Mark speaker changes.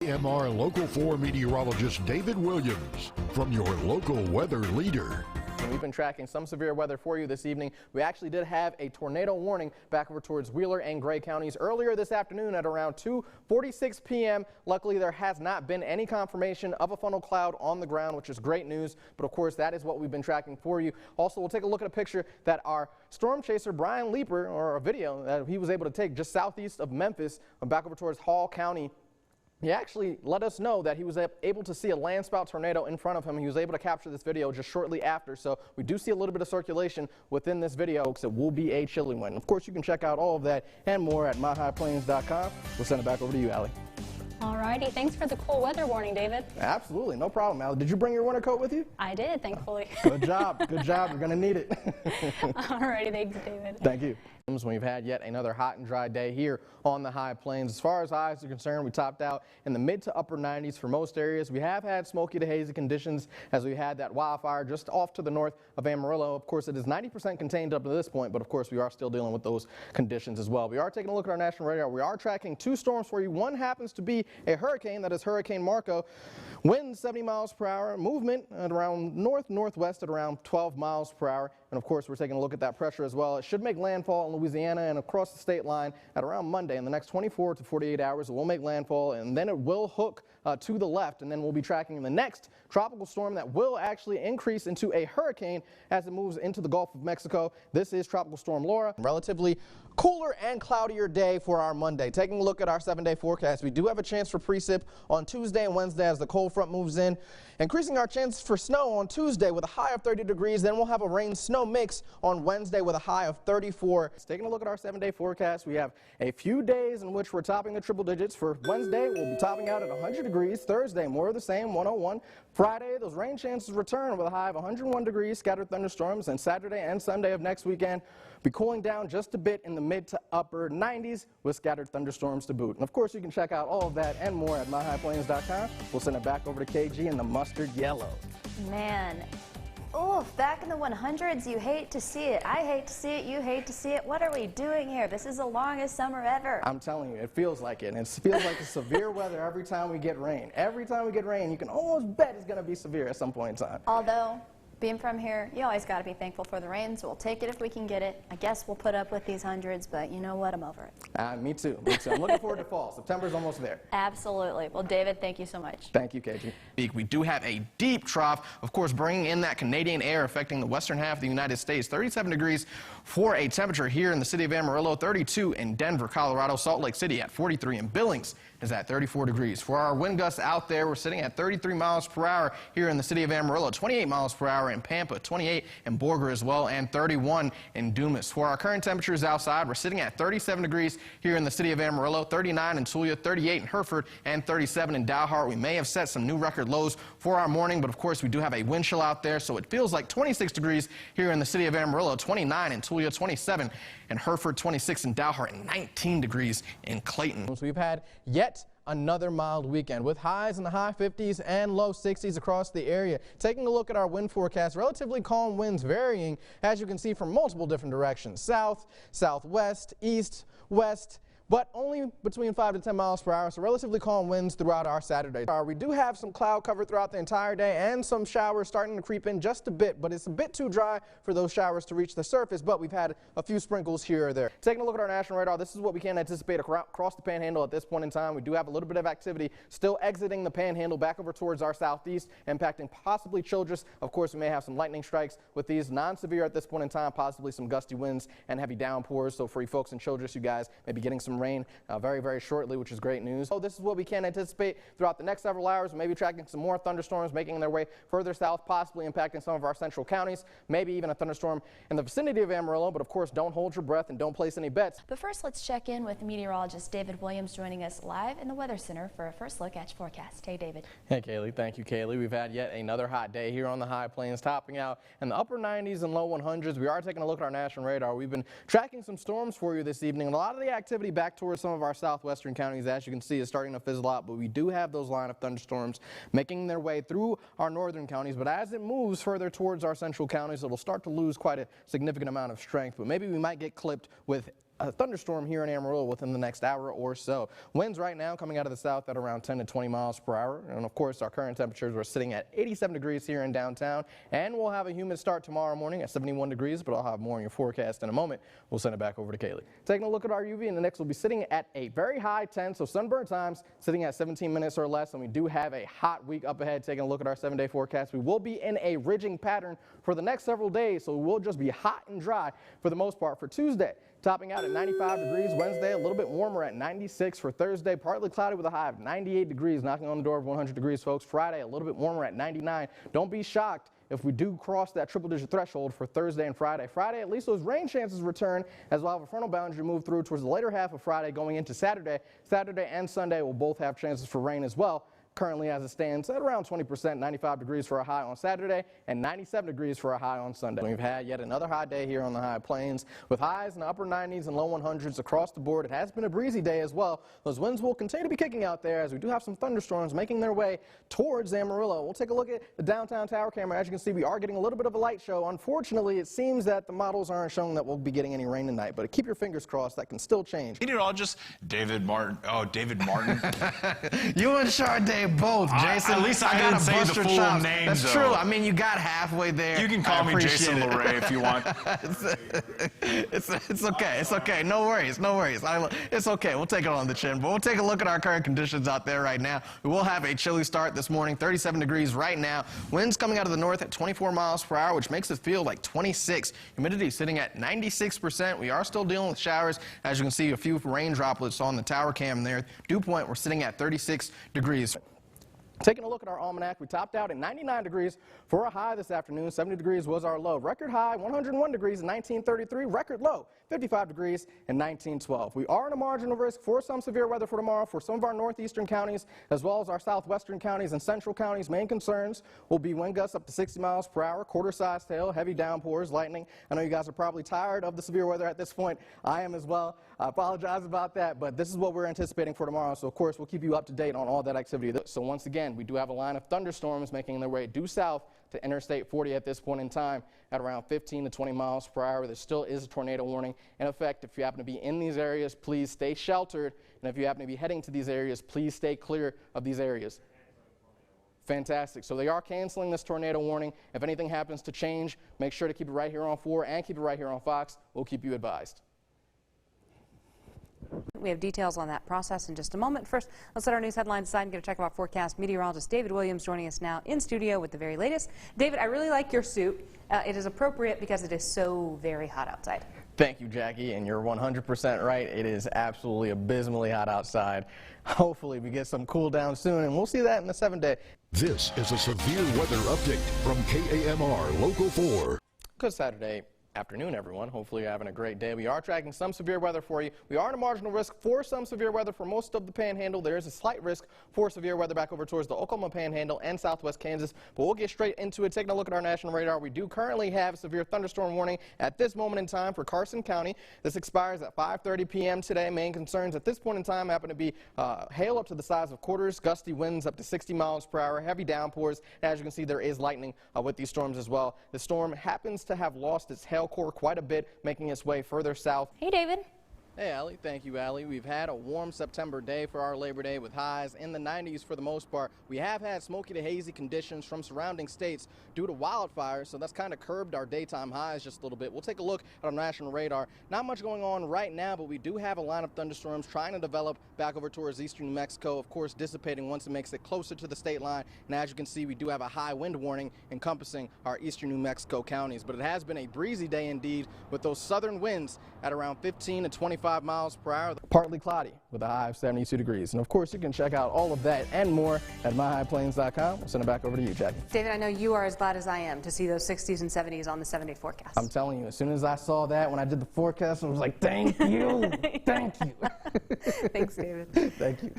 Speaker 1: KMR Local 4 meteorologist David Williams from your local weather leader.
Speaker 2: We've been tracking some severe weather for you this evening. We actually did have a tornado warning back over towards Wheeler and Gray counties earlier this afternoon at around 2:46 p.m. Luckily, there has not been any confirmation of a funnel cloud on the ground, which is great news. But of course, that is what we've been tracking for you. Also, we'll take a look at a picture that our storm chaser Brian Leeper, or a video that he was able to take just southeast of Memphis, back over towards Hall County. He actually let us know that he was able to see a landspout tornado in front of him. He was able to capture this video just shortly after. So we do see a little bit of circulation within this video, because it will be a chilly one. Of course, you can check out all of that and more at myhighplains.com. We'll send it back over to you, Allie.
Speaker 3: All righty. Thanks for the cool weather warning, David.
Speaker 2: Absolutely. No problem, Allie. Did you bring your winter coat with you?
Speaker 3: I did, thankfully.
Speaker 2: Good job. Good job. You're going to need it.
Speaker 3: All righty. Thanks, David.
Speaker 2: Thank you. We've had yet another hot and dry day here on the high plains. As far as highs are concerned, we topped out in the mid to upper 90s for most areas. We have had smoky to hazy conditions as we had that wildfire just off to the north of Amarillo. Of course, it is 90% contained up to this point, but of course we are still dealing with those conditions as well. We are taking a look at our national radar. We are tracking two storms for you. One happens to be a hurricane, that is Hurricane Marco. Winds 70 miles per hour, movement at around north-northwest at around 12 miles per hour. And of course, we're taking a look at that pressure as well. It should make landfall in Louisiana and across the state line at around Monday. In the next 24 to 48 hours, it will make landfall, and then it will hook to the left, and then we'll be tracking the next tropical storm that will actually increase into a hurricane as it moves into the Gulf of Mexico. This is Tropical Storm Laura. Relatively cooler and cloudier day for our Monday. Taking a look at our 7-day forecast, we do have a chance for precip on Tuesday and Wednesday as the cold front moves in, increasing our chances for snow on Tuesday with a high of 30 degrees. Then we'll have a rain-snow mix on Wednesday with a high of 34. Taking a look at our 7-day forecast, we have a few days in which we're topping the triple digits. For Wednesday, we'll be topping out at 100 degrees. Thursday, more of the same, 101. Friday, those rain chances return with a high of 101 degrees, scattered thunderstorms. And Saturday and Sunday of next weekend, be cooling down just a bit in the mid to upper 90s with scattered thunderstorms to boot. And of course, you can check out all of that and more at myhighplains.com. We'll send it back over to KG in the mustard yellow.
Speaker 4: Man, oh, back in the 100s, you hate to see it. I hate to see it. You hate to see it. What are we doing here? This is the longest summer ever.
Speaker 2: I'm telling you, it feels like it. And it feels like it's severe weather every time we get rain. Every time we get rain, you can almost bet it's going to be severe at some point in time.
Speaker 4: Although, being from here, you always got to be thankful for the rain, so we'll take it if we can get it. I guess we'll put up with these hundreds, but you know what? I'm over it.
Speaker 2: Me too. Me too. I'm looking forward to fall. September's almost there.
Speaker 4: Absolutely. Well, David, thank you so much.
Speaker 2: Thank you, KG. We do have a deep trough, of course, bringing in that Canadian air affecting the western half of the United States. 37 degrees for a temperature here in the city of Amarillo, 32 in Denver, Colorado, Salt Lake City at 43, and Billings is at 34 degrees. For our wind gusts out there, we're sitting at 33 miles per hour here in the city of Amarillo, 28 miles per hour in Pampa, 28 in Borger as well, and 31 in Dumas. For our current temperatures outside, we're sitting at 37 degrees here in the city of Amarillo, 39 in Tulia, 38 in Hereford, and 37 in Dalhart. We may have set some new record lows for our morning, but of course we do have a wind chill out there, so it feels like 26 degrees here in the city of Amarillo, 29 in Tulia, 27 in Hereford, 26 in Dalhart, and 19 degrees in Clayton. So we've had yet another mild weekend with highs in the high 50s and low 60s across the area. Taking a look at our wind forecast, relatively calm winds varying, as you can see, from multiple different directions: south, southwest, east, west, but only between 5 to 10 miles per hour, so relatively calm winds throughout our Saturday. We do have some cloud cover throughout the entire day and some showers starting to creep in just a bit, but it's a bit too dry for those showers to reach the surface, but we've had a few sprinkles here or there. Taking a look at our national radar, this is what we can anticipate across the panhandle at this point in time. We do have a little bit of activity still exiting the panhandle back over towards our southeast, impacting possibly Childress. Of course, we may have some lightning strikes with these, non-severe at this point in time, possibly some gusty winds and heavy downpours. So for you folks in Childress, you guys may be getting some rain very, very shortly, which is great news. So this is what we can anticipate throughout the next several hours. We may be tracking some more thunderstorms making their way further south, possibly impacting some of our central counties, maybe even a thunderstorm in the vicinity of Amarillo. But of course, don't hold your breath and don't place any bets.
Speaker 4: But first, let's check in with meteorologist David Williams joining us live in the Weather Center for a first look at your forecast. Hey, David.
Speaker 2: Hey, Kaylee. Thank you, Kaylee. We've had yet another hot day here on the high plains, topping out in the upper 90s and low 100s. We are taking a look at our national radar. We've been tracking some storms for you this evening, and a lot of the activity back towards some of our southwestern counties, as you can see, is starting to fizzle out, but we do have those line of thunderstorms making their way through our northern counties. But as it moves further towards our central counties, it'll start to lose quite a significant amount of strength, but maybe we might get clipped with a thunderstorm here in Amarillo within the next hour or so. Winds right now coming out of the south at around 10 to 20 miles per hour. And of course, our current temperatures are sitting at 87 degrees here in downtown. And we'll have a humid start tomorrow morning at 71 degrees, but I'll have more in your forecast in a moment. We'll send it back over to Kaylee. Taking a look at our UV index, we'll be sitting at a very high 10, so sunburn times sitting at 17 minutes or less. And we do have a hot week up ahead. Taking a look at our 7-day forecast, we will be in a ridging pattern for the next several days, so we'll just be hot and dry for the most part for Tuesday. Topping out at 95 degrees Wednesday, a little bit warmer at 96 for Thursday, partly cloudy with a high of 98 degrees, knocking on the door of 100 degrees, folks. Friday, a little bit warmer at 99. Don't be shocked if we do cross that triple-digit threshold for Thursday and Friday. Friday, at least those rain chances return, as we'll have a frontal boundary move through towards the later half of Friday going into Saturday. Saturday and Sunday will both have chances for rain as well. Currently, as it stands, at around 20%, 95 degrees for a high on Saturday and 97 degrees for a high on Sunday. We've had yet another hot day here on the high plains with highs in the upper 90s and low 100s across the board. It has been a breezy day as well. Those winds will continue to be kicking out there as we do have some thunderstorms making their way towards Amarillo. We'll take a look at the downtown tower camera. As you can see, we are getting a little bit of a light show. Unfortunately, it seems that the models aren't showing that we'll be getting any rain tonight, but keep your fingers crossed. That can still change.
Speaker 5: Meteorologist David Martin. Oh, David Martin.
Speaker 2: You and Sade both, Jason.
Speaker 5: At least I didn't say the full name,
Speaker 2: That's
Speaker 5: though.
Speaker 2: true. I mean, you got halfway there.
Speaker 5: You can call me Jason
Speaker 2: it.
Speaker 5: LeRae if you want.
Speaker 2: It's okay. It's okay. No worries. No worries. It's okay. We'll take it on the chin. But we'll take a look at our current conditions out there right now. We will have a chilly start this morning, 37 degrees right now. Winds coming out of the north at 24 miles per hour, which makes it feel like 26. Humidity sitting at 96%. We are still dealing with showers. As you can see, a few rain droplets on the tower cam there. Dew point, we're sitting at 36 degrees. Taking a look at our almanac, we topped out at 99 degrees for a high this afternoon. 70 degrees was our low. Record high, 101 degrees in 1933. Record low, 55 degrees in 1912. We are in a marginal risk for some severe weather for tomorrow for some of our northeastern counties, as well as our southwestern counties and central counties. Main concerns will be wind gusts up to 60 miles per hour, quarter-sized hail, heavy downpours, lightning. I know you guys are probably tired of the severe weather at this point. I am as well. I apologize about that, but this is what we're anticipating for tomorrow. So, of course, we'll keep you up to date on all that activity. So, once again, we do have a line of thunderstorms making their way due south to Interstate 40 at this point in time at around 15 to 20 miles per hour. There still is a tornado warning in effect. If you happen to be in these areas, please stay sheltered. And if you happen to be heading to these areas, please stay clear of these areas. Fantastic. So they are canceling this tornado warning. If anything happens to change, make sure to keep it right here on 4 and keep it right here on Fox. We'll keep you advised.
Speaker 6: We have details on that process in just a moment. First, let's let our news headlines aside and get a check of our forecast. Meteorologist David Williams joining us now in studio with the very latest. David, I really like your suit. It is appropriate because it is so very hot outside.
Speaker 2: Thank you, Jackie, and you're 100% right. It is absolutely abysmally hot outside. Hopefully we get some cool down soon, and we'll see that in the 7-day.
Speaker 1: This is a severe weather update from KAMR Local 4.
Speaker 2: Good Saturday afternoon, everyone. Hopefully you're having a great day. We are tracking some severe weather for you. We are in a marginal risk for some severe weather for most of the panhandle. There is a slight risk for severe weather back over towards the Oklahoma panhandle and southwest Kansas, but we'll get straight into it. Taking a look at our national radar, we do currently have a severe thunderstorm warning at this moment in time for Carson County. This expires at 5:30 p.m. today. Main concerns at this point in time happen to be hail up to the size of quarters, gusty winds up to 60 miles per hour, heavy downpours. As you can see, there is lightning with these storms as well. The storm happens to have lost its hail core quite a bit, making its way further south.
Speaker 3: Hey, David.
Speaker 2: Hey, Allie. Thank you, Allie. We've had a warm September day for our Labor Day with highs in the 90s for the most part. We have had smoky to hazy conditions from surrounding states due to wildfires, so that's kind of curbed our daytime highs just a little bit. We'll take a look at our national radar. Not much going on right now, but we do have a line of thunderstorms trying to develop back over towards eastern New Mexico, of course dissipating once it makes it closer to the state line. And as you can see, we do have a high wind warning encompassing our eastern New Mexico counties. But it has been a breezy day indeed, with those southern winds at around 15 to 25 miles per hour, partly cloudy with a high of 72 degrees. And of course, you can check out all of that and more at myhighplains.com. We'll send it back over to you, Jackie.
Speaker 6: David, I know you are as glad as I am to see those 60s and 70s on the 7-day forecast.
Speaker 2: I'm telling you, as soon as I saw that when I did the forecast, I was like, thank you, thank you.
Speaker 6: Thanks, David.
Speaker 2: Thank you.